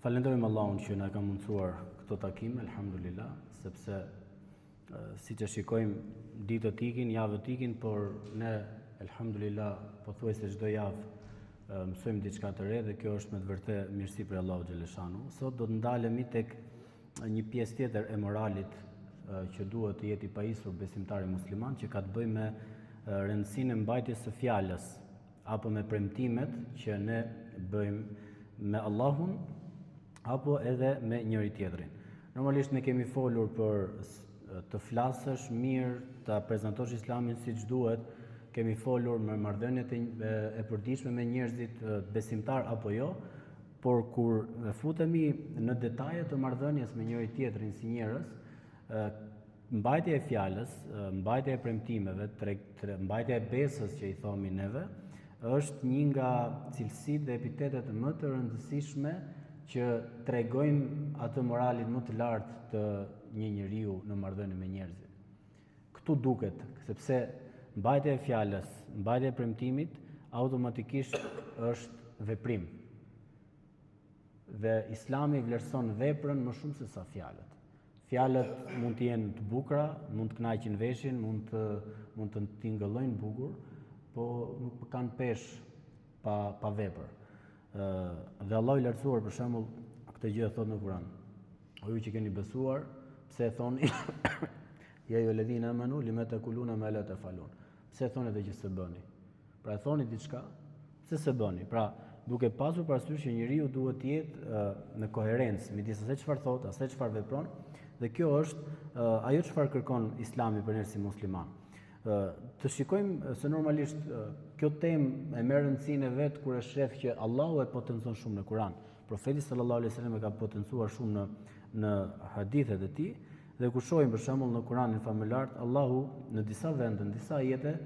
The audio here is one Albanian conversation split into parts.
Falenderojmë Allahun që na ka mundsuar këto takime, elhamdulillah, sepse siç e shikojmë ditët ikin, javët ikin, por ne elhamdulillah pothuajse çdo javë mësojmë diçka të re dhe kjo është me të vërtetë mirësi për Allahu xhaleshanu. Sot do të ndalemi tek një pjesë tjetër e moralit që duhet të jetë i pajisur besimtari musliman, që ka të bëjë me rëndësinë e mbajtjes së fjalës apo me premtimet që ne bëjmë me Allahun apo edhe me njëri tjetrin. Normalisht ne kemi folur për të flasësh mirë, ta prezantosh Islamin siç duhet, kemi folur me marrëdhëniet e përditshme me njerëzit besimtar apo jo, por kur futemi në detajet të marrëdhënies me njëri tjetrin si njerëz, mbajtja e fjalës, mbajtja e premtimeve, mbajtja e besës që i thomi neve, është një nga cilësitë dhe epitetet më të rëndësishme që tregojnë atë moralin më të lartë të një njeriu në marrëdhënie me njerëzit. Ktu duket, sepse mbajtja e fjalës, mbajtja e premtimit automatikisht është veprim. Dhe Islami vlerëson veprën më shumë se sa fjalët. Fjalët mund të jenë të bukura, mund të kënaqin veshin, mund të tingëllojnë bukur, po nuk kanë peshë pa vepër. Dhe Allah i lartësuar për shembull këtë gjë thot në Kur'an. O ju që keni besuar, pse thoni ja ju alladhina amanu lima taquluna ma la tafalun. Pse thoni atë që s'e bëni? Pra e thoni diçka, pse s'e bëni? Pra duke pasur parasysh që njeriu duhet të jetë në koherencë midis asaj çfarë thot, asaj çfarë vepron, dhe kjo është ajo çfarë kërkon Islami për ne si musliman. Të shikojmë se normalisht kjo temë e merr rëndësinë e vet kur e shef që Allahu e potencon shumë në Kur'an. Profeti sallallahu alaihi wasallam e ka potencuar shumë në hadithet e tij, dhe kur shohim për shembull në Kur'anin famullar, Allahu në disa vende, në disa ajete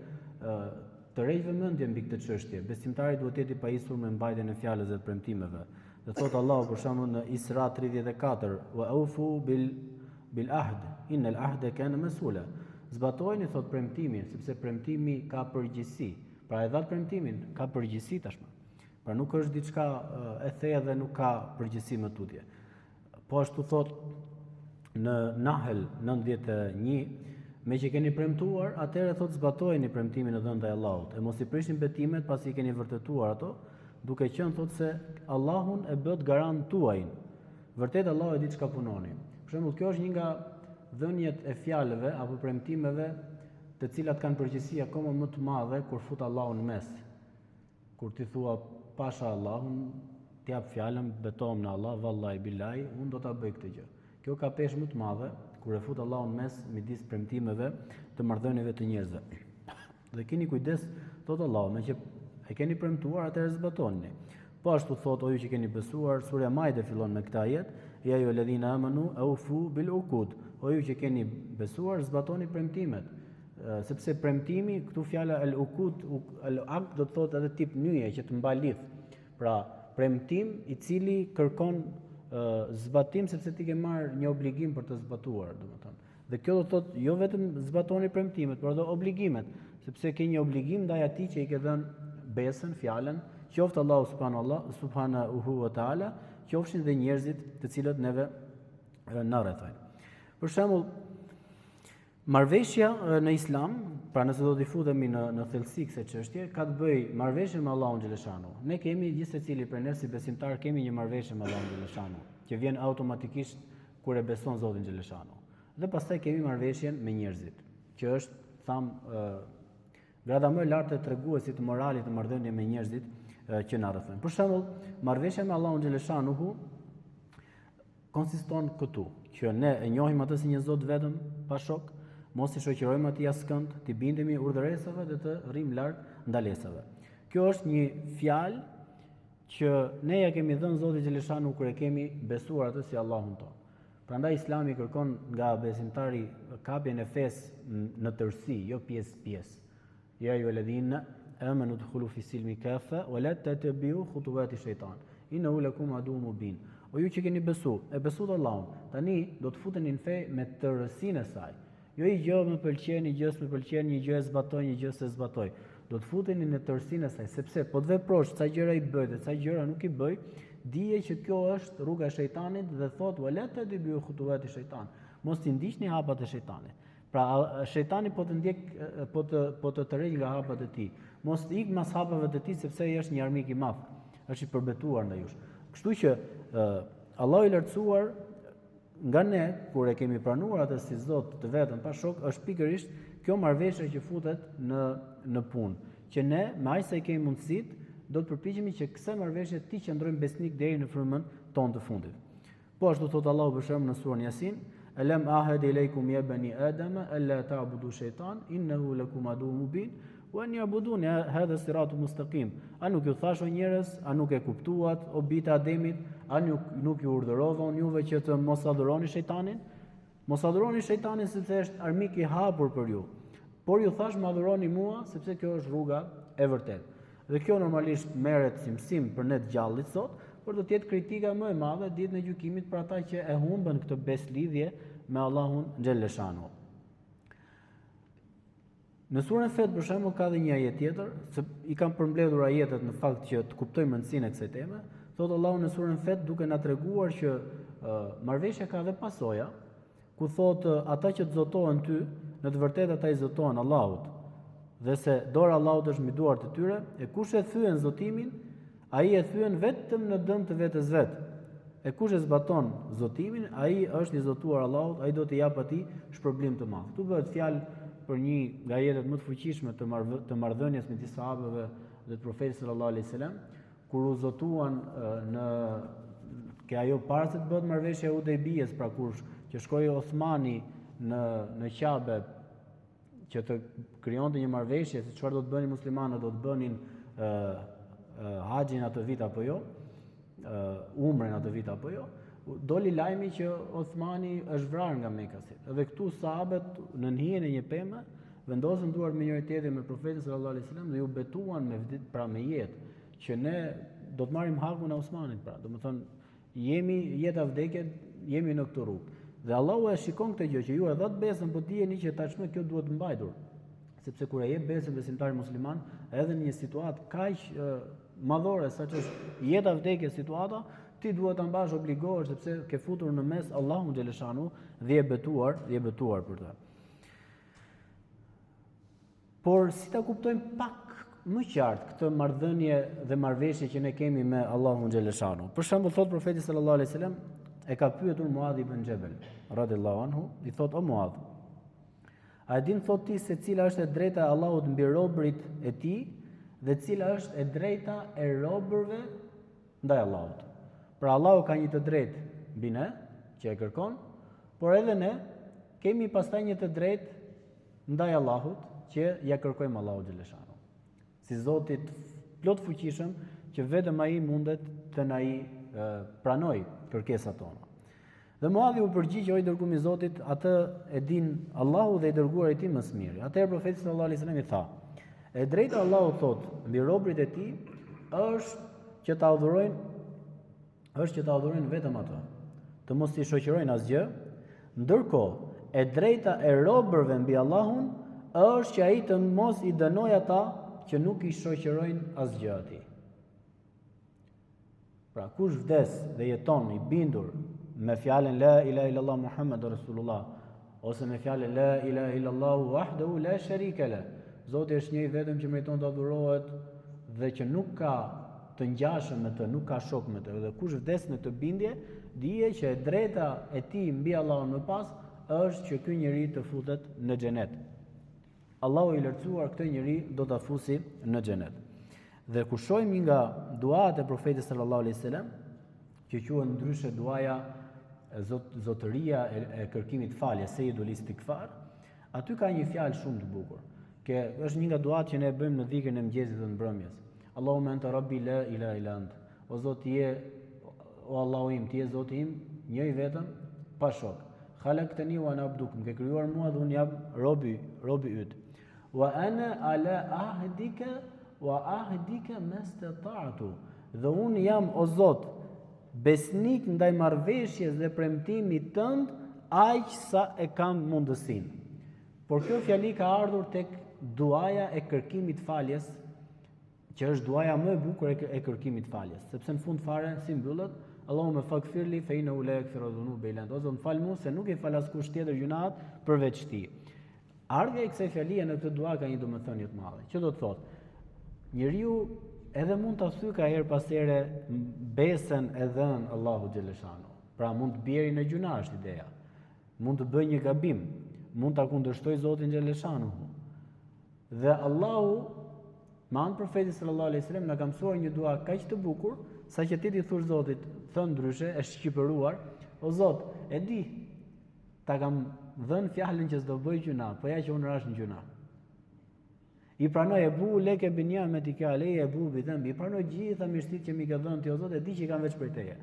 tërheq vëmendjen mbi këtë çështje. Besimtari duhet të jetë i pajisur me mbajtjen e fjalës dhe të premtimeve. Dhe thot Allahu për shembull në Isra 34, wa aufu bil ahd, innal ahda kana mas'ula. Zbatojeni thot premtimin, sepse premtimi ka përgjegjësi. Pra e dhat premtimin, ka përgjegjësi tashmë. Pra nuk është diçka e thellë dhe nuk ka përgjegjësi më tutje. Po ashtu thot në Nahl 91, me që keni premtuar, atëherë thot zbatojeni premtimin e dhënë ndaj Allahut. E mos i prishni betimet pasi i keni vërtetuar ato, duke qenë thot se Allahun e bët garant tuajin. Vërtet Allahu e di çka punoni. Për shembull, kjo është një nga dhënjet e fjalëve apo premtimeve të cilat kanë përgjegjësi akoma më të madhe kur fut Allahu në mes. Kur ti thua pasha Allahun, ti jap fjalën, betohem në Allah, vallahi billahi, unë do ta bëj këtë gjë. Kjo ka peshë më të madhe kur e fut Allahu në mes midis premtimeve të marrëdhënieve të njerëzve. Dhe keni kujdes, thot Allahu, me që e keni premtuar, atëherë zbatoni. Po ashtu thot o ju që keni besuar, surja Maide fillon me këtë ajet, ja ju alladhina amanu aufu bil uqud. O ju që keni besuar, zbatoni premtimet. Sepse premtimi, këtu fjala al uqud, al aqd do të thotë edhe tip nyje që të mbaj lidh. Pra premtim i cili kërkon zbatim sepse ti ke marrë një obligim për të zbatuar, domethënë. Dhe kjo do të thotë jo vetëm zbatoni premtimet, por edhe obligimet, sepse ke një obligim ndaj atij që i ke dhënë besën, fjalën, qoftë Allahu subhanahu wa taala, qofshin dhe njerëzit të cilët neve na rrethojnë. Për shembull, marrëveshja në Islam, pra nëse do të futemi në thellësi kësaj çështje, ka të bëjë marrëveshje me Allahun xhaleshanu. Ne kemi gjithsecili prej ne si besimtar kemi një marrëveshje me Allahun xhaleshanu, që vjen automatikisht kur e beson Zotin xhaleshanu. Dhe pastaj kemi marrëveshjen me njerëzit, që është grada më e lartë e treguesit të moralit të marrëdhënie me njerëzit që na rrethojnë. Për shembull, marrëveshja me Allahun xhaleshanu konsiston këtu, që ne e njohim atë si një Zot vetëm, pa shok, mos i shoqërojmë atij askënd, të bindemi urdhëresave dhe të rrim larg ndalesave. Kjo është një fjalë që ne ja kemi dhënë Zotit xhaleshanu kur e kemi besuar atë si Allahun tonë. Prandaj Islami kërkon nga besimtari kapjen e fesë në tërësi, jo pjesë-pjesë. Ja ju alladhina amanu udkhulu fi silmi kafa wa la tattabi'u khutuwati shaytan. Innahu lakum aduwwun mubin. O ju që keni besuar Allahun, tani do të futeni në fe me tërësinë e saj. Jo i gjë më pëlqen, një gjë s'më pëlqen, një gjë e zbatoj, një gjë s'e zbatoj. Do të futeni në tërësinë e saj, sepse po të veprosh ca gjëra i bëj dhe ca gjëra nuk i bëj, dije që kjo është rruga e shejtanit dhe thot wala tadbiu khutuwati shejtan. Mos t'i ndiqni hapat e shejtanit. Pra shejtani po të ndjek po të tërheq nga hapat e tij. Mos ik mas hapave të tij sepse ai është një armik i madh. Është i përbetuar ndaj jush. Kështu që Allahu i lartësuar nga ne kur e kemi pranuar atë si Zot të vetëm pa shok, është pikërisht kjo marrëveshje që futet në punë, që ne me aq sa i kemi mundësitë do të përpiqemi që kësaj marrëveshje ti qëndrojmë besnik deri në frymën tonë të fundit. Po ashtu thot Allahu për shembull në surën Yasin, Alam ahad ilaykum ya bani Adama alla ta'budu shaytan innahu lakum aduwwun mubin wa an ya'buduni hadha siratun mustaqim. A nuk ju thash o njerëz, a nuk e kuptuat o bijtë Ademit, a nuk ju urdhërova unë juve që të mos adhuroni shejtanin? Mos adhuroni shejtanin sepse është armik i hapur për ju. Por ju thash më adhuroni mua sepse kjo është rruga e vërtetë. Dhe kjo normalisht merret si mësim për ne të gjallit sot, por do të jetë kritika më e madhe ditën e gjykimit për ata që e humbën këtë beslidhje me Allahun xhelleshanu. Në surën Fet për shembull ka dhe një ajet tjetër, se i kam përmbledhur ajetet në fakt që të kuptojmë rëndësinë e kësaj teme. Thot Allahu në surën Fet duke na treguar që marrëveshja ka dhe pasoja, ku thot ata që të zotohen ty, në të vërtetë ata i zotohen Allahut, dhe se dora Allahut është mbi duart e tyre, e kush e thyen zotimin, ai e thyen vetëm në dëm të vetes vet. E kush e zbaton zotimin, ai është i zotuar Allahut, ai do t'i jap atij shpërblim të madh. Ktu bëhet fjalë për një nga jetët më të fuqishme të marrëdhënies midis sahabeve dhe të profetit sallallahu alaihi wasallam, kur u zotuan ajo para se të bëhet marrëveshja e Hudejbijes, pra kur që shkoi Osmani në Qabe që të krijonte një marrëveshje se çfarë do të bënin muslimanët, do të bënin haxhin atë vit apo jo, umren atë vit apo jo, doli lajmi që Osmani është vrarë nga Mekasit. Edhe këtu sahabët në hijen e një peme vendosën duart me njëri tjetrin me profetin sallallahu alaihi wasallam dhe ju betuan me jetë që ne do të marrim hakun e Osmanit, pra, domethënë jemi jeta vdekje, jemi në këtë rrugë. Dhe Allahu e shikon këtë gjë që ju e dhët besën, po dijeni që tashmë kjo duhet mbajtur. Sepse kur e jep besën besimtari musliman, edhe në një situatë kaq madhore sa që është jeta vdekje situata, ti duhet ta mbash, obligohesh sepse ke futur në mes Allahun xheleshanu dhe je betuar për të. Por si ta kuptojmë pak më qartë këtë marrëdhënie dhe marrëveshje që ne kemi me Allahun xheleshanu? Për shembull thot profeti sallallahu alaihi wasallam e ka pyetur Muadh ibn Jabal radhiyallahu anhu, i thot o Muadh, a e din thot ti se cila është e drejta e Allahut mbi robërit e tij dhe cila është e drejta e robërve ndaj Allahut? Pra Allahu ka një të drejtë mbi ne që e kërkon, por edhe ne kemi pastaj një të drejtë ndaj Allahut që ja kërkojmë Allahut xheleshanu. Si Zotit plot fuqishëm që vetëm ai mundet të na i pranoj kërkesat tona. Dhe Muadhi u përgjigj, o i dërguari i Zotit, atë e din Allahu dhe i dërguari i tij më së miri. Atëherë profeti sallallahu alaihi wasallam i tha: e drejta Allahu thot mbi robërit e tij është që ta adhurojnë vetëm atë, të mos i shoqërojnë asgjë, ndërkohë e drejta e robërve mbi Allahun është që ai të mos i dënojë ata që nuk i shoqërojnë asgjë atij. Pra kush vdes dhe jeton i bindur me fjalën la ilaha illallah Muhammadur Rasulullah ose me fjalën la ilaha illallah wahdahu la sharika la, Zoti është një i vetëm që meriton të adhurohet dhe që nuk ka të ngjashëm me të, nuk ka shok me të. Dhe kush vdes në këtë bindje, dije që e drejta e tij mbi Allahun më pas është që ky njeri të futet në xhenet. Allahu i lartësuar këtë njeri do ta fusi në xhenet. Dhe kur shohim nga duat e profetit sallallahu alaihi wasallam, që quhen ndryshe duaja zotëria e kërkimit falje, Seyyidul Istighfar, aty ka një fjalë shumë të bukur. Është një nga duat që ne bëjmë në dhikrin e mëngjesit dhe në mbrëmjes. Allahumma anta rabbi la ilaha illa ant. O Zoti o Allahu im, ti je Zoti im, një i vetëm, pa shok. Khalaqtani wa ana abduk, më ke krijuar mua dhe unë jam robi yt. Wa ana ala ahdika wa ahdika mastata'tu. Dhe unë jam o Zot besnik ndaj marrëveshjes dhe premtimit tënd aq sa e kam mundësinë. Por kjo fjali ka ardhur tek duaja e kërkimit faljes që është duaja më e bukur e kërkimit faljes, sepse në fund fare si mbyllet, Allahumma faghfirli fa innahu la yaghfiru dhunuba illa anta. O Zot, fal mua se nuk i fal askush tjetër gjunat përveç ti. Ardhja e kësaj fjalie në këtë dua ka një domethënie të madhe. Që do të thotë, njeriu edhe mund ta thyej ka herë pas here besën e dhën Allahu xhaleshano. Pra mund të bjerë në gjuna është ideja. Mund të bëjë një gabim, mund ta kundërshtoj Zotin xhaleshano. Dhe Allahu me anë profetit sallallahu alaihi wasallam na ka mësuar një dua kaq të bukur, saqë ti thosh Zotit, thën ndryshe, është shqipëruar, o Zot, e di, ta kam dhënë fjalën që s'do bëj gjuna, po ja që unë rash në gjuna. I pranoj Ebu leke binja me t'i ka leje Ebu bidhembi, i pranoj gjitha mirësitë që mi ka dhënë ti, o Zot, e di që i kam veç për teje.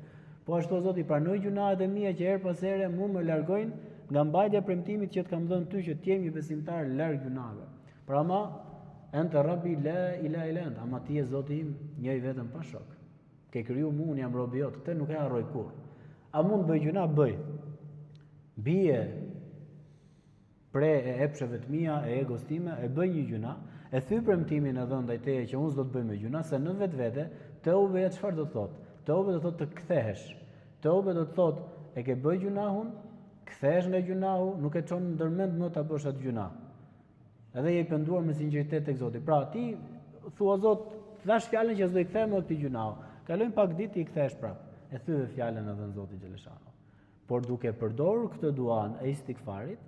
Po ashtu, o Zot, i pranoj gjunahet e mia që herë pas here mu më largojnë nga mbajtja e premtimit që t'kam dhënë ty që t'jem një besimtar larg gjunave. Pra ma, ente Rabbi la ilaha illa anta, ama ti je Zoti im, njëri vetëm pa shok. Ke kriju mua, unë jam robi jot, këtë nuk e harroj kurrë. A mund bëj gjuna? Bëj. Bie pre e epsheve të mia, e egos time, e bëj një gjuna, e thy premtimin e dhënë ndaj teje që unë s'do të bëj me gjuna, se në vetvete teube çfarë do të thotë? Teube do të thotë të kthehesh. Teube do të thotë e ke bëj gjunahun, kthehesh nga gjunahu, nuk e çon ndërmend më ta bësh atë gjuna. Edhe je i penduar me sinqeritet tek Zoti. Pra ti thua Zot, thash fjalën që s'do i kthem më këtë gjunahu. Kalojnë pak ditë i kthesh prap. E thyve fjalën edhe në Zoti xhaleshano. Por duke përdorur këtë duan e istikfarit,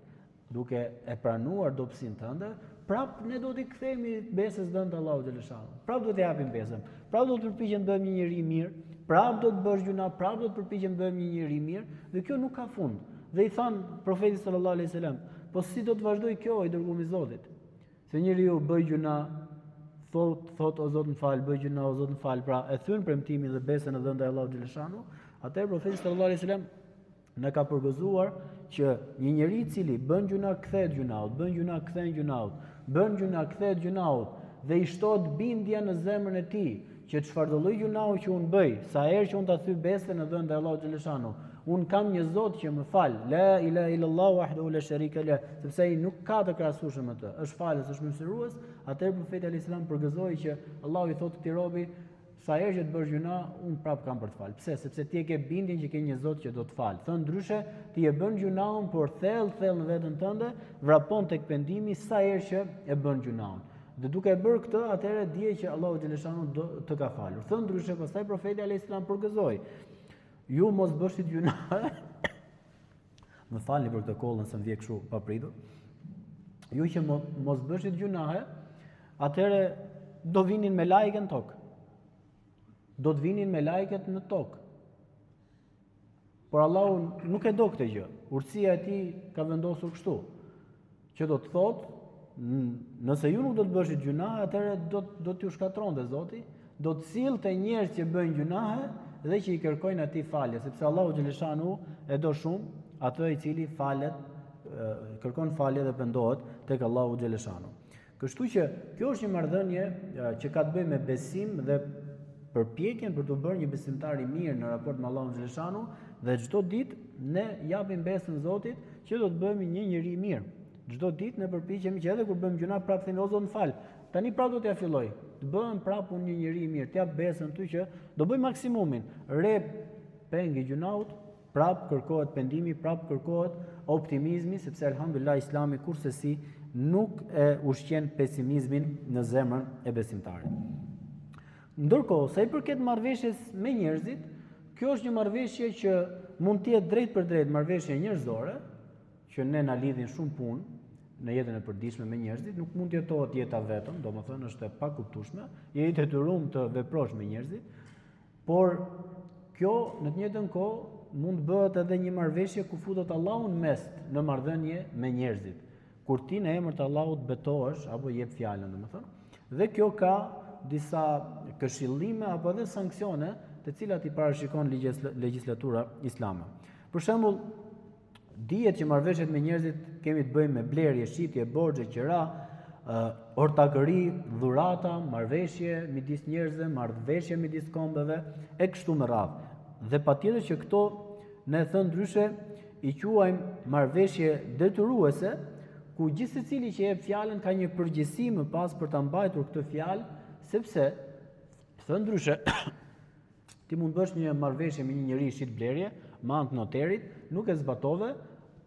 duke e pranuar dobësinë tënde, prap ne do t'i kthehemi besës dhënë te Allahu xhaleshano. Prap do t'i japim besën. Prap do të përpiqem të bëjmë një njerëz i mirë, prap do të bësh gjuna, prap do të përpiqem të bëjmë një njerëz i mirë, dhe kjo nuk ka fund. Dhe i than profetit sallallahu alaihi wasallam, po si do të vazhdoj kjo i dërguar i Zotit? Se njeriu bëj gjuna, thot o Zot më fal, bëj gjuna o Zot më fal, pra e thyn premtimin dhe besën e dhënë te Allahu xhaleshano, atëherë profeti sallallahu alaihi wasallam na ka përgëzuar që një njeri i cili bën gjuna kthehet gjunaut, bën gjuna kthehen gjunaut, bën gjuna kthehet gjunaut dhe i shtohet bindja në zemrën e tij që çfarë do lloj gjunau që unë bëj, sa herë që unë ta thy besën e dhënë te Allahu xhaleshano, unë kam një Zot që më fal, la ilaha illallah wahdahu la sharika lah, sepse ai nuk ka të krahasueshëm me të, është falës, është mëshirues. Atëherë profeti alayhis salam përgëzoi që Allahu i thotë këtij robi, sa herë që të bësh gjuna, unë prap kam për të fal. Pse? Sepse ti e ke bindjen që ke një Zot që do të fal. Thënë ndryshe, ti e bën gjunaun, por thellë në veten tënde, vrapon tek pendimi sa herë që e bën gjunaun. Dhe duke e bërë këtë, atëherë dije që Allahu xhaleshano do të ka falur. Thënë ndryshe, pastaj profeti alayhis salam përgëzoi, ju mos bëshit gjuna. Më falni për këtë kollën se më vjen kështu papritur. Ju që mos bëshit gjunahe, atëherë do vinin me lajke në tokë. Do të vinin me lajket në tokë. Por Allahu nuk e do këtë gjë. Urtësia e tij ka vendosur kështu. Që do të thotë, nëse ju nuk do të bëshit gjunahe, atëherë do t'ju shkatronte Zoti, do të sillte njerëz që bëjnë gjunahe dhe që i kërkojnë atij falje, sepse Allahu xhaleshanu e do shumë atë i cili falet, kërkon falje dhe pendohet tek Allahu xhaleshanu. Kështu që kjo është një marrëdhënie që ka të bëjë me besim dhe përpjekjen për të bërë një besimtar i mirë në raport me Allahun xhaleshanu, dhe çdo ditë ne japim besën Zotit që do të bëhemi një njerëz i mirë. Çdo ditë ne përpiqemi që edhe kur bëjmë gjuna prapë themi o Zot më fal. Tani prapë do t'ja filloj. Të bëhem prapë unë një njerëz i mirë, t'jap besën ty që do bëj maksimumin. Rep pengi gjunaut, prapë kërkohet pendimi, prapë kërkohet optimizmi, sepse elhamdulillah Islami kurse nuk e ushqen pesimizmin në zemrën e besimtarit. Ndërkohë, sa i përket marrëveshjes me njerëzit, kjo është një marrëveshje që mund të jetë drejt për drejt marrëveshje njerëzore, që ne na lidhin shumë punë në jetën e përditshme me njerëzit, nuk mund të jetohet jeta vetëm, domethënë është e pakuptueshme, je i detyruar të veprosh me njerëzit, por kjo në të njëjtën kohë mund bëhet edhe një marrëveshje ku futet Allahu në mes në marrëdhënie me njerëzit. Kur ti në emër të Allahut betohesh apo jep fjalën, domethënë, dhe kjo ka disa këshillime apo edhe sanksione të cilat i parashikon legjislatura islame. Për shembull, dihet që marrëveshjet me njerëzit kemi të bëjmë me blerje, shitje, borxhe, qira, ortakëri, dhurata, marrëveshje midis njerëzve, marrëveshje midis kombeve e kështu me radhë. Dhe patjetër që këto ne thënë ndryshe i quajmë marrëveshje detyruese, ku gjithë secili që jep fjalën ka një përgjegjësi më pas për ta mbajtur këtë fjalë, sepse Thënë ndryshe, ti mund bësh një marrëveshje me një njerëz shit blerje, me anë të noterit, nuk e zbatove,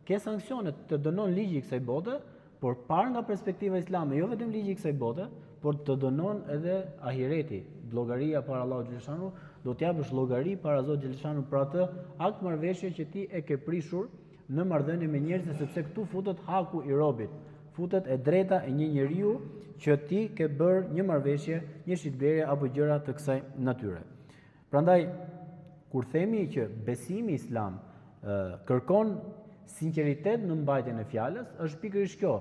ke sanksione, të dënon ligji i kësaj bote, por parë nga perspektiva islame, jo vetëm ligji i kësaj bote, por të dënon edhe ahireti, llogaria para Allahut xhaleshanu, do të japësh llogari para Zotit xhaleshanu për atë akt marrëveshje që ti e ke prishur në marrëdhënie me njerëzit, sepse këtu futet haku i robit, futet e drejta e një njeriu që ti ke bërë një marrëveshje, një shitblerje apo gjëra të kësaj natyre. Prandaj, kur themi që besimi islam kërkon sinqeritet në mbajtjen e fjalës, është pikërisht kjo,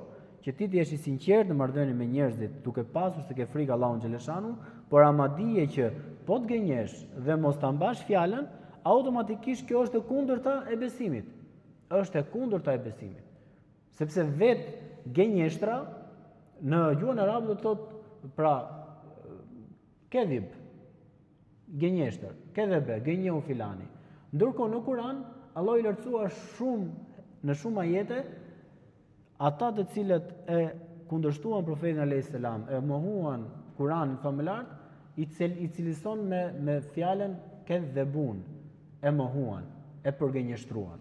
që ti të jesh i sinqert në marrëdhënie me njerëzit, duke pasur se ke frikë Allahun xhaleshanu, por ama dije që po të gënjesh dhe mos ta mbash fjalën, automatikisht kjo është e kundërta e besimit. Është e kundërta e besimit. Sepse vetë gënjeshtra në gjuhën arabe do të thotë pra kedhib, gënjeshtër, kedhebe, gënjeu filani. Ndërkohë në Kur'an Allah i lartësuar në shumë ajete ata të cilët e kundërshtuan profetin alayhis salam, e mohuan Kur'anin famëlart, i cilëson me fjalën kedhebun, e mohuan, e përgënjeshtruan.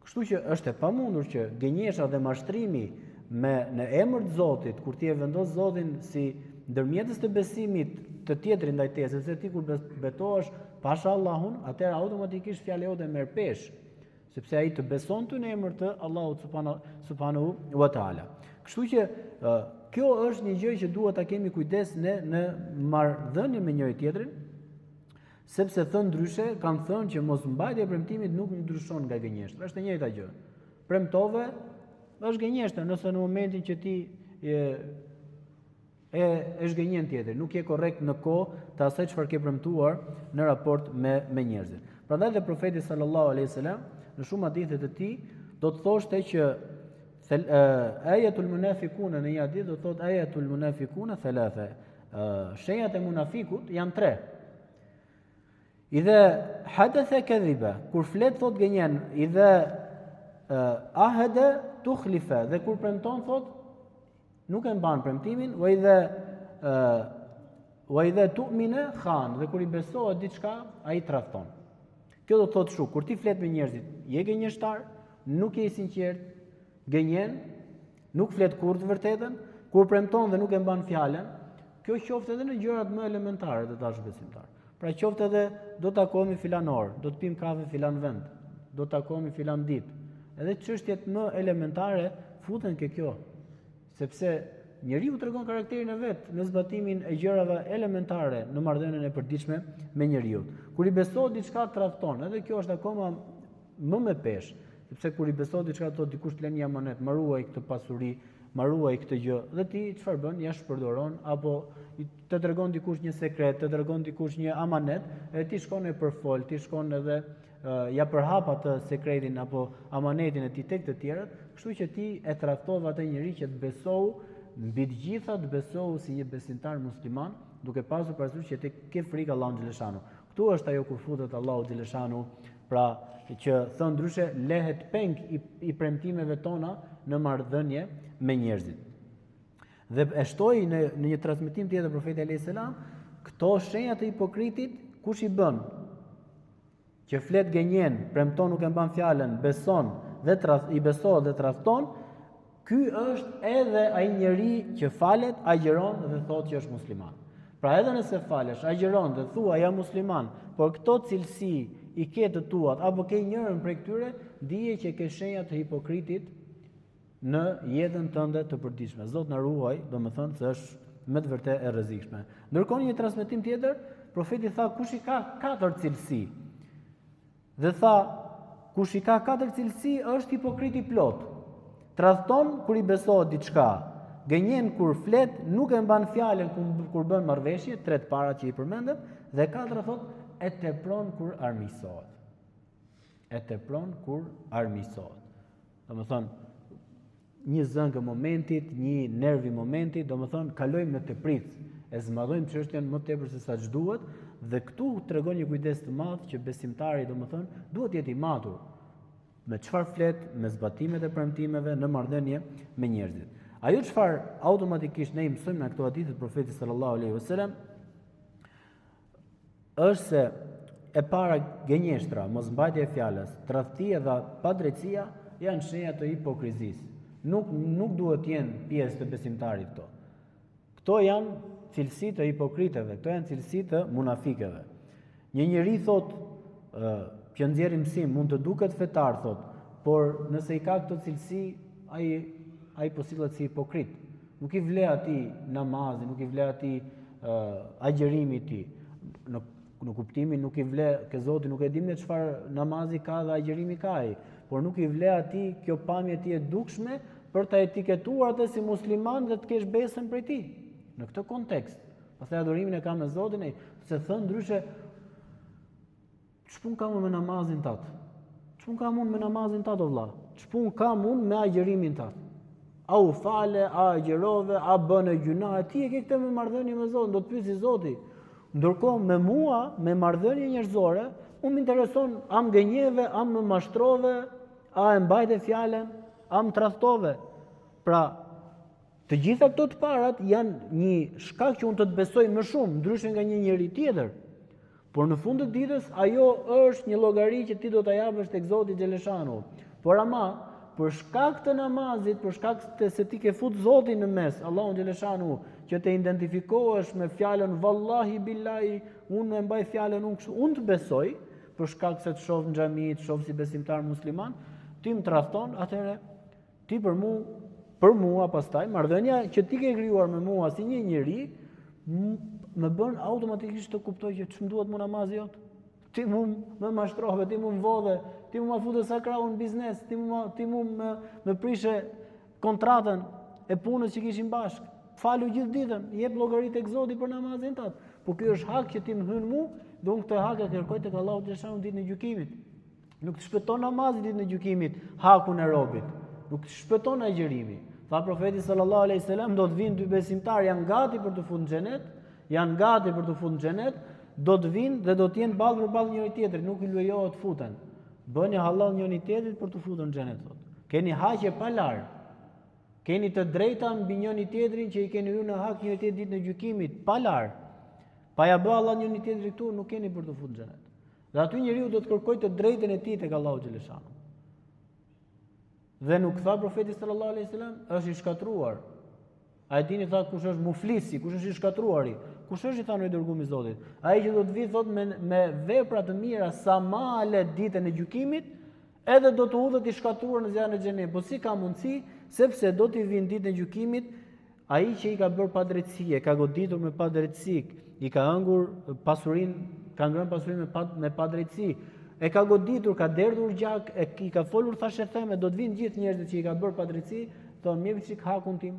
Kështu që është e pamundur që gënjeshtra dhe mashtrimi në emër të Zotit, kur ti e vendos Zotin si ndërmjetës të besimit të tjetrit ndaj teje, sepse ti kur betohesh pasha Allahun, atëherë automatikisht fjala jote merr peshë, sepse ai të beson ty në emër të Allahut subhanahu wa taala. Kështu që kjo është një gjë që duhet ta kemi kujdes në marrëdhënie me njëri tjetrin, sepse thënë ndryshe, kanë thënë që mos mbajtja e premtimit nuk ndryshon nga gënjeshtra. Është e njëjta gjë. Premtove, është gënjeshtër, nëse në momentin që ti e zgënjen tjetër, nuk je korrekt në kohë të asaj çfarë ke premtuar në raport me njerëzit. Prandaj dhe profeti sallallahu alaihi wasallam në shumë hadithe të tij do të thoshte që ayatul munafiquna në një hadith do thotë ayatul munafiquna thalatha. Shenjat e munafikut janë 3. Idha hadatha kadhiba, kur flet thot gënjen, idha ahada tukhlifa, dhe kur premton thot nuk e mban premtimin, wa idha tu'mina khan, dhe kur i besohet diçka ai tradhton. Kjo do të thotë kështu, kur ti flet me njerëzit, je gënjeshtar, nuk je i sinqert, gënjen, nuk flet kurrë të vërtetën, kur premton dhe nuk e mban fjalën, kjo qoftë edhe në gjërat më elementare të dashbesimtar. Pra qoftë edhe do të takohemi filan orë, do të pim kafe filan vend, do të takohemi filan ditë. Edhe çështjet më elementare futen ke kjo, sepse njeriu tregon karakterin e vet në zbatimin e gjërave elementare në marrëdhënien e përditshme me njeriu. Kur i besohet diçka tradhton, edhe kjo është akoma më me peshë, sepse kur i besohet diçka thotë dikush të lënë një amanet, ma ruaj këtë pasuri, ma ruaj këtë gjë, dhe ti çfarë bën? Ja shpërdoron, apo të tregon dikush një sekret, të tregon dikush një amanet, edhe ti shkon e përfol, ti shkon edhe ja përhap atë sekretin apo amanetin e tij tek të tjerët, kështu që ti e tradhtove atë njerëz që të besou mbi të gjitha, të besou si një besimtar musliman, duke pasur parasysh që ti ke frikë Allahut xhaleshanu. Ktu është ajo kur futet Allahu xhaleshanu, pra që thon ndryshe lehet peng i premtimeve tona në marrëdhënie me njerëzit. Dhe e shtoi në një transmetim tjetër profeti alayhis salam, këto shenja të hipokritit kush i bën? Që flet gënjen, premton nuk e mban fjalën, beson dhe i besohet dhe tradhton, ky është edhe ai njeri që falet, agjeron dhe thotë që është musliman. Pra edhe nëse falesh, agjeron dhe thua ja musliman, por këto cilësi i ke të tuat apo ke njërin prej këtyre, dije që ke shenja të hipokritit në jetën tënde të përditshme. Zot na ruaj, domethënë se është me të vërtetë e rrezikshme. Ndërkohë një transmetim tjetër, profeti tha kush i ka 4 cilësi. Dhe tha kush i ka 4 cilësi është hipokriti plot. Tradhton kur i besohet diçka, gënjen kur flet, nuk e mban fjalën kur bën marrëveshje, 3 të parat që i përmendëm, dhe 4 thotë e tepron kur armiqësohet. E tepron kur armiqësohet. Domethënë një zëngë momentit, një nerv i momentit, domethënë kalojmë në teprit, e zmadhojmë çështjen më tepër se sa ç'duhet, dhe këtu tregon një kujdes të madh që besimtari domethënë duhet jetë i matur me çfarë flet, me zbatimet e premtimeve në marrëdhënie me njerëzit. Ajo çfarë automatikisht ne i mësojmë nga këto hadithe të profetit sallallahu alaihi wasallam është se e para gënjeshtra, mosmbajtja e fjalës, tradhtia dhe padrejtësia janë shenja të hipokrizisë. Nuk duhet të jenë pjesë të besimtarit këto. Këto janë cilësi të hipokritëve, këto janë cilësi të munafikëve. Një njeri thot që nxjerrë mësim mund të duket fetar thot, por nëse i ka këto cilësi, ai po sillet si hipokrit. Nuk i vle atij namazi, nuk i vle atij agjërimi i tij. Në kuptimin nuk i vle, ke Zoti nuk e dim ne çfarë namazi ka dhe agjërimi ka ai, por nuk i vle atij kjo pamje e tij e dukshme për ta etiketuar atë si musliman dhe të kesh besën prej tij. Në këtë kontekst, pastaj adhurimin e ka me Zotin, se thon ndryshe ç'pun kam unë me namazin tat? Ç'pun kam unë me namazin tat o vëlla? Ç'pun kam unë me agjërimin tat? A u fale, a agjërove, a bën gjuna, ti e ke këtë me marrëdhënie me Zotin, do të pyesi Zoti. Ndërkohë me mua, me marrëdhënie njerëzore, unë më intereson a më gënjeve, a më mashtrove, a e mbajte fjalën, a më tradhtove. Pra, të gjitha këto të parat janë një shkak që unë të besoj më shumë, ndryshe nga një njeri tjetër. Por në fund të ditës, ajo është një llogari që ti do ta japësh tek Zoti xhaleshanu. Por ama, për shkak të namazit, për shkak se ti ke fut Zotin në mes, Allahun xhaleshanu, që të identifikohesh me fjalën vallahi billahi, unë e mbaj fjalën unë të besoj, për shkak se të shoh në xhami, të shoh si besimtar musliman, ti më tradhton, atëherë ti për mua pastaj marrëdhënia që ti ke krijuar me mua si një njeri më bën automatikisht të kuptoj që ç'm duhet mua namazi jot. Ti më mashtrove, ti më vodhe, ti më futë sa krau në biznes, ti më prishe kontratën e punës që kishim bashkë. Falu gjithë ditën, jep llogari tek Zoti për namazin tat. Po ky është hak që ti më hyn mua, do këtë hak e kërkoj tek Allahu xhaleshanu ditën e gjykimit. Nuk të shpëton namazi ditën e gjykimit hakun e robit. Nuk të shpëton agjërimi. Tha profeti sallallahu alaihi wasallam, do të vinë dy besimtarë janë gati për të futur në xhenet, janë gati për të futur në xhenet, do të vinë dhe do të jenë ballë për ballë njëri tjetrit, nuk i lejohet të futen. Bëni halal njëri tjetrit për të futur në xhenet thot. Keni haqje pa lar. Keni të drejta mbi njëri tjetrin që i keni hyrë në hak njëri tjetrit ditën e gjykimit, pa lar. Pa ja bë Allah njëri tjetrit këtu, nuk keni për të futur në xhenet. Dhe aty njeriu do të kërkojë të drejtën e tij tek Allahu xhaleshanu. Dhe nuk tha profeti sallallahu alaihi wasallam, është i shkatruar. A e dini tha kush është muflisi, kush është i shkatruari? Kush është i thanë i dërguar i Zotit? Ai që do të vi thot me vepra të mira sa male ditën e gjykimit, edhe do të udhët i shkatruar në zjarrin e xhenemit. Po si ka mundësi? Sepse do t'i vinë ditën e gjykimit ai që i ka bërë padrejtësi, e ka goditur me padrejtësi, i ka ëngur pasurinë, ka ngrënë pasurinë me padrejtësi. E ka goditur, ka derdhur gjak, i ka folur thashë theme, do të vinë gjithë njerëzit që i ka bërë padrejtësi, thonë mjepi çik hakun tim,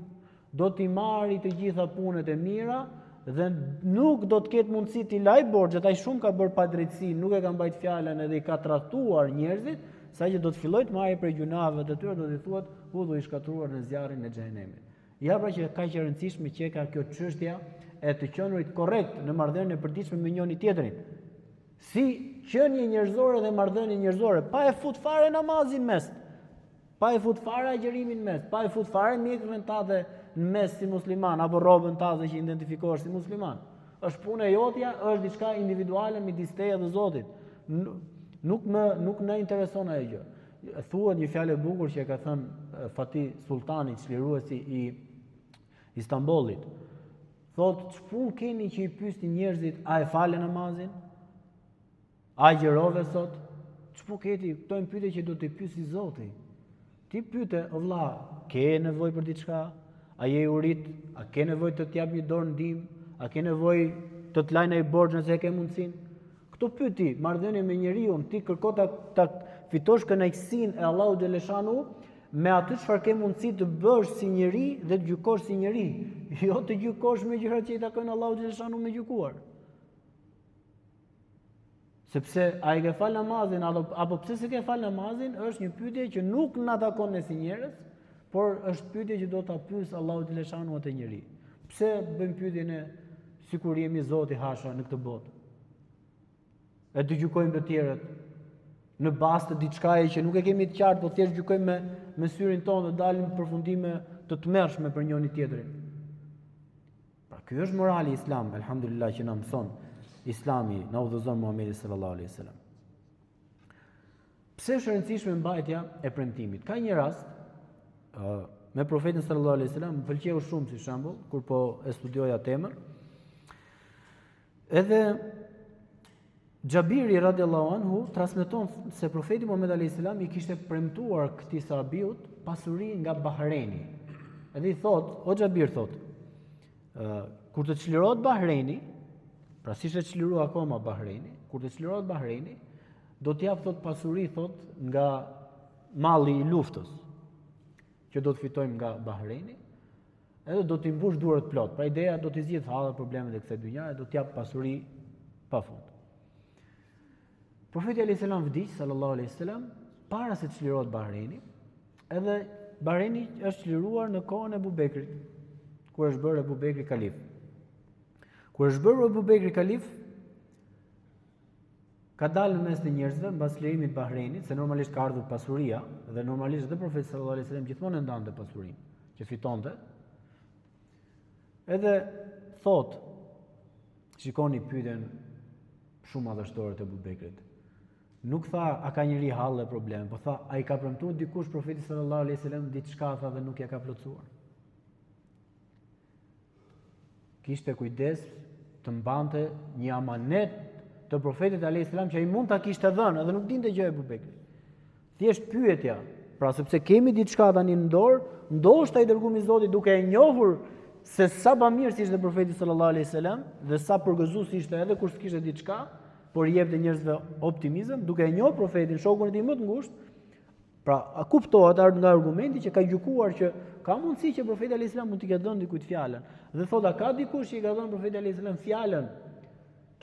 do t'i marri të gjitha punët e mira dhe nuk do të ketë mundësi t'i laj borxhet, ai shumë ka bërë padrejtësi, nuk e ka mbajt fjalën edhe i ka tradhtuar njerëzit, saqë do të fillojë të marrë prej gjunave të tyre, do t'i thuhet udhë i shkatruar në zjarrin e xhenemit. Ja pra që ka që e rëndësishme që ka kjo çështja e të qenurit korrekt në marrëdhënien e përditshme me njëri tjetrin. Si qenie njerëzore dhe marrëdhënie njerëzore, pa e fut fare namazin mes, pa e fut fare agjërimin mes, pa e fut fare mjekën tënde në mes si musliman apo rrobën tënde që identifikohesh si musliman. Është punë e jotja, është diçka individuale midis teje dhe Zotit. Nuk na intereson ajo gjë. Thuhet një fjalë e bukur që e ka thënë Fatih Sultani, çliruesi i Istanbulit. Thotë, ç'punë keni që i pyesni njerëzit a e falen namazin? A agjërove sot? Ç'punë keti? Këto janë pyetje që do t'i pyesi Zoti. Ti pyete, o vëlla, ke nevojë për diçka? A je i urit? A ke nevojë të t'jap një dorë ndihmë? A ke nevojë të t'laj ndaj borxh nëse e ke mundsinë? Këto pyeti, marrëdhënie me njeriu, ti kërko ta fitosh kënaqësinë e Allahut xhaleshanu me atë çfarë ke mundësi të bësh si njeri dhe të gjykosh si njeri, jo të gjykosh me gjërat që i takojnë Allahut xhaleshanu me gjykuar. Sepse a i ke fal namazin apo pse se ke fal namazin është një pyetje që nuk na takon ne si njerëz, por është pyetje që do ta pyes Allahu xhaleshanu atë njeri. Pse bëjmë pyetjen e sikur jemi Zoti hasha në këtë botë? E të gjykojmë të tjerët në bazë të diçkaje që nuk e kemi të qartë, po thjesht gjykojmë me syrin tonë dhe dalim në përfundime të tmerrshme për njëri tjetrin. Pra ky është morali islam, elhamdulillah që na mëson. Islami na udhëzon Muhamedi sallallahu alaihi wasallam. Pse është e rëndësishme mbajtja e premtimit? Ka një rast me profetin sallallahu alaihi wasallam, më pëlqeu shumë si shembull kur po e studioja temën. Edhe Xhabiri radiallahu anhu transmeton se profeti Muhammed alayhis salam i kishte premtuar këtij sahabiut pasuri nga Bahreni. Edhe i thot, o Xhabir thot, kur të çlirohet Bahreni, pra si ishte çliruar akoma Bahreni, kur të çlirohet Bahreni, do t'jap thot pasuri thot nga malli i luftës që do të fitojmë nga Bahreni, edhe do t'i mbush duart plot. Pra ideja do t'i zgjidh hallet problemet e kësaj dynjaje, do t'jap pasuri pafund. Profeti alayhis salam vdiq sallallahu alaihi wasallam para se të çlirohet Bahreni, edhe Bahreni është çliruar në kohën e Abu Bekrit, kur është bërë Abu Bekri kalif. Kur është bërë Abu Bekri kalif, ka dalë në mes të njerëzve mbas çlirimit të Bahrenit, se normalisht ka ardhur pasuria dhe normalisht edhe profeti sallallahu alaihi wasallam gjithmonë ndante pasurinë që fitonte. Edhe thot, shikoni pyetjen shumë madhështore të Abu Bekrit. Nuk tha a ka njëri hallë problem, po tha a i ka premtuar dikush profeti sallallahu alaihi wasallam diçka tha dhe nuk ja ka plotësuar. Kishte kujdes të mbante një amanet të profetit alayhis salam që ai mund ta kishte dhënë, edhe nuk dinte gjë e Abu Bekrit. Thjesht pyetja, pra sepse kemi diçka tani në dorë, ndoshta i dërguari i Zotit duke e njohur se sa bamirës ishte profeti sallallahu alaihi wasallam dhe sa përgëzues ishte edhe kur s'kishte diçka, por i jepte njerëzve optimizëm, duke e njohur profetin, shokun e tij më të ngushtë. Pra, a kuptohet nga argumenti që ka gjykuar që ka mundësi që profeti alayhis salam mund t'i ketë dhënë dikujt fjalën. Dhe thotë, a ka dikush që i ka dhënë profeti alayhis salam fjalën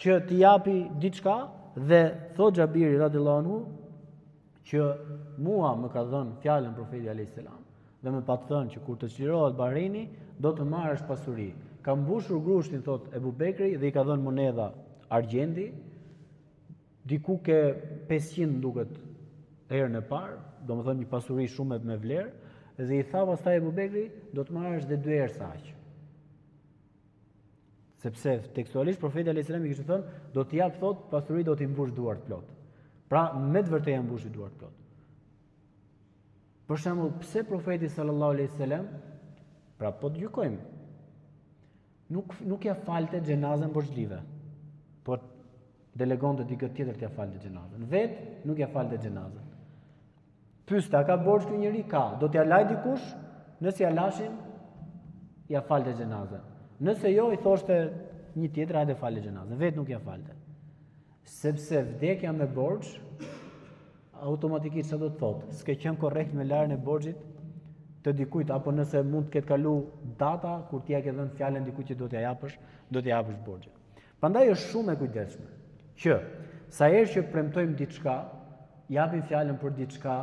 që t'i japi diçka? Dhe thotë Xhabiri radhiyallahu anhu që mua më ka dhënë fjalën profeti alayhis salam dhe më pa thënë që kur të çlirohet Bahreni do të marrësh pasuri. Ka mbushur grushtin thotë Abu Bekri dhe i ka dhënë monedha argjendi, diku ke 500 duket herën e parë, domethënë një pasuri shumë me vlerë, dhe i tha pastaj Abu Bekri, do të marrësh dhe 2 herë saq. Sepse tekstualisht profeti alayhis salam i kishte thënë, do t'i jap thot pasuri do t'i mbush duart plot. Pra me të vërtetë mbushi duart plot. Për shembull, pse profeti sallallahu alaihi wasallam, pra po të gjykojmë, nuk ja falte xhenazën borxhlive, po delegonte dikë tjetër t'ia falte xhenazën. Vet nuk ja falte xhenazën. Pyeste, a ka borxh ky njeri? Ka. Do t'ja laj dikush? Nëse ja lashin, ja falte xhenazën. Nëse jo, i thoshte një tjetër, hajde fale xhenazën. Vet nuk ja falte. Sepse vdekja me borxh automatikisht sa do të thotë, s'ke qenë korrekt me larën e borxhit të dikujt, apo nëse mund të ketë kalu data kur t'ia ke dhënë fjalën dikujt që do t'ja japësh borxhin. Prandaj është shumë e kujdesshme që sa herë që premtojmë diçka, japim fjalën për diçka,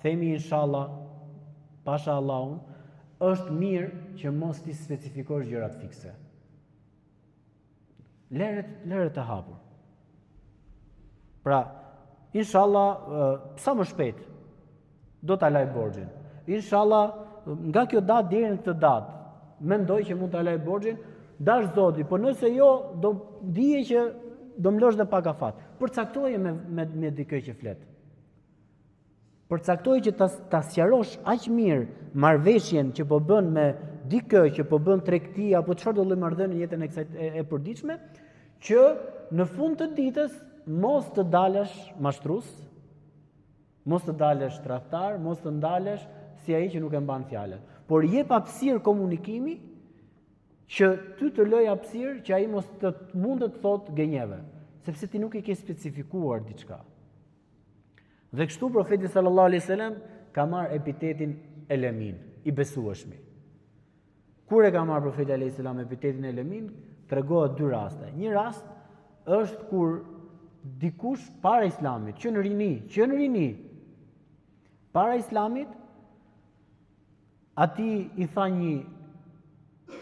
themi inshallah, pasha Allahun, është mirë që mos t'i specifikosh gjërat fikse. Lëre të hapur. Pra, inshallah, sa më shpejt do ta laj borxhin. Inshallah, nga kjo datë deri në këtë datë, mendoj që mund ta laj borxhin, dash Zoti, por nëse jo, do dije që do më lësh dhe pak afat. Përcaktoje me dikë që flet. Përcaktoje që ta sqarosh aq mirë marrëveshjen që po bën me dikë që po bën tregti apo çfarë do lloj marrëdhënie në jetën e kësaj e përditshme, që në fund të ditës mos të dalësh mashtrues, mos të dalësh tradhtar, mos të ndalesh si ai që nuk e mban fjalën. Por jep hapësirë komunikimi që ty të lëj hapësirë që ai mos të mund të thotë gënjeve, sepse ti nuk i ke specifikuar diçka. Dhe kështu profeti sallallahu alaihi wasallam ka marrë epitetin Elemin, i besueshmi. Kur e ka marrë profeti alaihi salam epitetin Elemin, tregohet 2 raste. Një rast është kur dikush para Islamit, që në rini, para Islamit, ati i tha një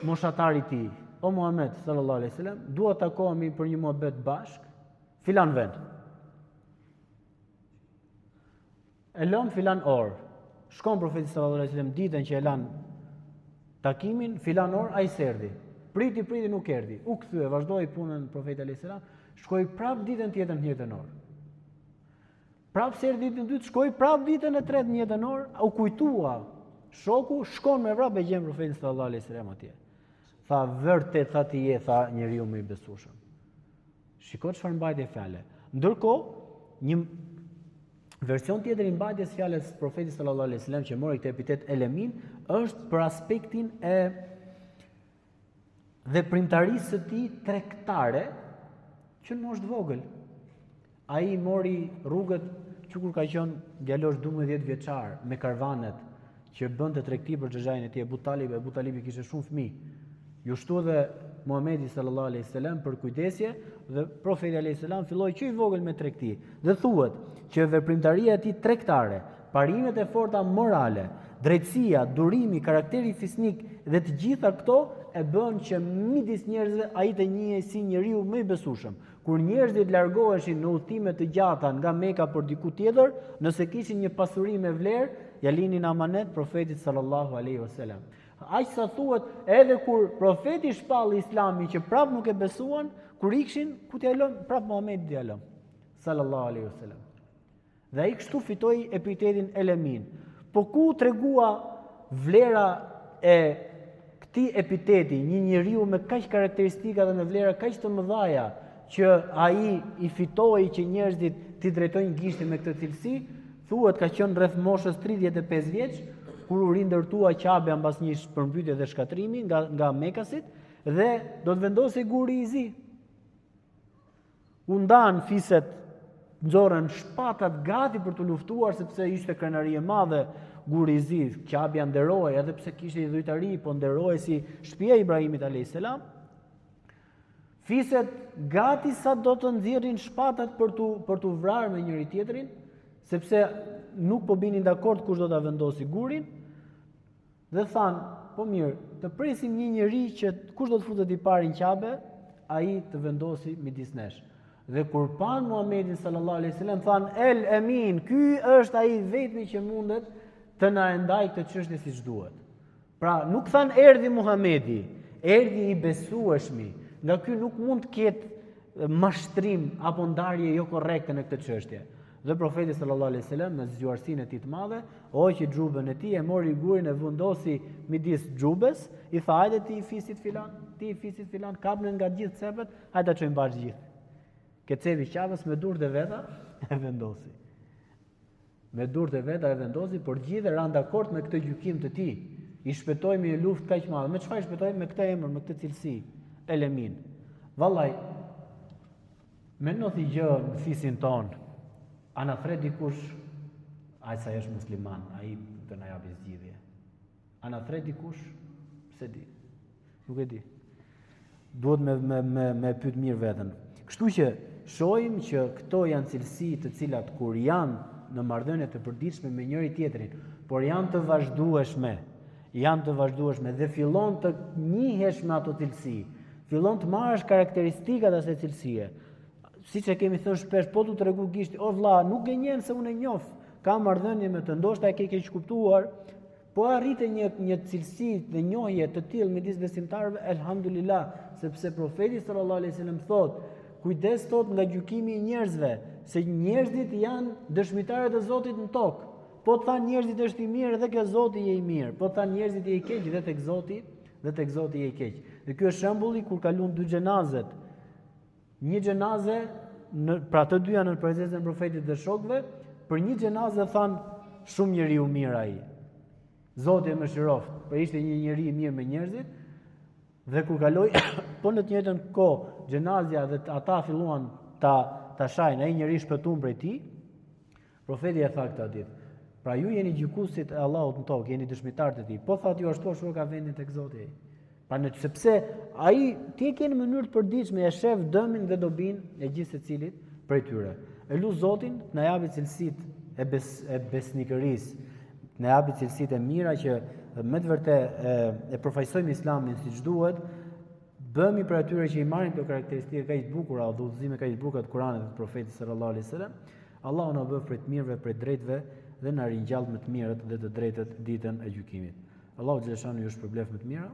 moshatar i tij, o Muhammed sallallahu alaihi wasallam, dua të takohemi për një muhabet bashk, filan vend. E lëm filan orë. Shkon profeti sallallahu alaihi wasallam ditën që e lan takimin, filan orë ai s'erdhi. Priti nuk erdhi. U kthye, vazhdoi punën profeti alaihi salam. shkoi prap ditën tjetër në 1 orë. Prap se erdhi ditën e dytë, shkoi prap ditën e tretë në 1 orë, u kujtua shoku, shkon me vrap e gjen profetin sallallahu alaihi wasallam atje. Tha vërtet tha ti je tha njeriu më i besueshëm. Shikoj çfarë mbajtje fjale. Ndërkohë, një version tjetër i mbajtjes fjalës profetit sallallahu alaihi wasallam që mori këtë epitet elemin është për aspektin e veprimtarisë së tij tregtare që në moshë të vogël. Ai mori rrugët që kur ka qenë djalosh 12 vjeçar me karvanet që bënte tregti për xhaxhain e tij Abu Talibi kishte shumë fëmijë. Ju shtu dhe Muhamedi sallallahu alaihi wasallam për kujdesje dhe profeti alaihi salam filloi që i vogël me tregti. Dhe thuhet që veprimtaria e tij tregtare, parimet e forta morale, drejtësia, durimi, karakteri fisnik dhe të gjitha këto e bën që midis njerëzve ai të njihej si njeriu më i besueshëm. Kur njerëzit largoheshin në udhëtime të gjata nga Meka për diku tjetër, nëse kishin një pasuri me vlerë, ja linin amanet profetit sallallahu alaihi wasallam. Aq sa thuhet, edhe kur profeti shpalli Islamin që prap nuk e besuan, kur ikshin, ku t'ia lëm, prap Muhamedi t'ia lëm sallallahu alaihi wasallam. Dhe ai kështu fitoi epitetin Elemin. Po ku tregua vlera e këtij epiteti, një njeriu me kaq karakteristika dhe me vlera kaq të mëdha që ai i fitoi që njerëzit t'i drejtojnë gishtin me këtë cilësi, thuhet ka qenë rreth moshës 35 vjeç, kur u rindërtua Qabja mbas një përmbytje dhe shkatrimi nga Mekasit dhe do të vendosej guri i zi. U ndan fiset, nxorën shpatat gati për të luftuar sepse ishte krenari e madhe, guri i zi, Qabja nderoi edhe pse kishte i dhujtari, po nderoi si shtëpia e Ibrahimit alayhis salam. Fiset gati sa do të nxjerrin shpatat për tu vrarë me njëri tjetrin, sepse nuk po binin dakord kush do ta vendosi gurin. Dhe thanë, po mirë, të presim një njeri që kush do të futet i parë në Qabe, ai të vendosi midis nesh. Dhe kur pan Muhamedit sallallahu alaihi wasallam thanë, El Emin, ky është ai vetmi që mundet të na ndaj këtë çështje siç duhet. Pra, nuk thanë erdhi Muhamedi, erdhi i besueshmi. Nga ky nuk mund të ketë mashtrim apo ndarje jo korrekte në këtë çështje. Dhe profeti sallallahu alaihi wasallam me zgjuarsinë e tij të madhe, hoqi xhubën e tij, e mori gurin e vendosi midis xhubes, i tha hajde ti i fisit filan, kapën nga gjithë cepet, hajde ta çojmë bashkë gjithë. Ke cepi Qabës me durët e veta e vendosi. Me durët e veta e vendosi, por gjithë ran dakord me këtë gjykim të tij. I shpëtoi me një luftë kaq madhe. Me çfarë shpëtoi? Me këtë emër, me këtë cilësi, Elemin. Vallai, mendo ti gjë në fisin ton. A na thret dikush, ai sa është musliman, ai të na japi zgjidhje. A na thret dikush? Pse di? Nuk e di. Duhet me pyet mirë veten. Kështu që shohim që këto janë cilësi të cilat kur janë në marrëdhënie të përditshme me njëri tjetrin, por janë të vazhdueshme dhe fillon të njihesh me ato cilësi, fillon të marrësh karakteristikat e asaj cilësie. Siç e kemi thënë shpesh, po tu tregu gishti, o vlla, nuk e njeh se unë e njoh, kam marrëdhënie me të, ndoshta e ke keq kuptuar, po arrite një cilësi dhe njohje të tillë midis besimtarëve, elhamdulillah, sepse profeti sallallahu alaihi wasallam thotë, kujdes thot nga gjykimi i njerëzve, se njerëzit janë dëshmitarët e Zotit në tokë. Po të thanë njerëzit është i mirë dhe ke Zoti je i mirë, po të thanë njerëzit je i keq dhe tek Zoti je i keq. Dhe ky është shembulli kur kalon dy xhenazet. Një xhenaze, pra të dyja në prezencën e profetit dhe shokëve, për një xhenaze thanë shumë njeriu mirë ai. Zoti e mëshiroft, por ishte një njeri i mirë me njerëzit. Dhe kur kaloi, po në të njëjtën kohë, xhenazja dhe ata filluan ta shajnë, ai njeri shpëtuar prej tij, profeti e tha këtë ditë. Pra ju jeni gjykuesit e Allahut në tokë, jeni dëshmitarët e tij. Po thatë ju ashtu ka vendin tek Zoti ai. Pra sepse ai ti e ke në mënyrë të përditshme e shef dëmin dhe dobin e gjithë secilit prej tyre. E lut Zotin të na japi cilësitë e besnikërisë, të na japi cilësitë e mira që me të vërtetë e përfaqësojmë Islamin siç duhet, bëhemi për atyre që i marrin këto karakteristika kaq të bukura dhe udhëzime kaq të bukura të Kuranit dhe të Profetit sallallahu alaihi wasallam. Allahu na bëf prej të mirëve, prej drejtëve dhe na ringjall me të mirët dhe të drejtët ditën e gjykimit. Allahu xhaleshanu ju shpërblef me të mira.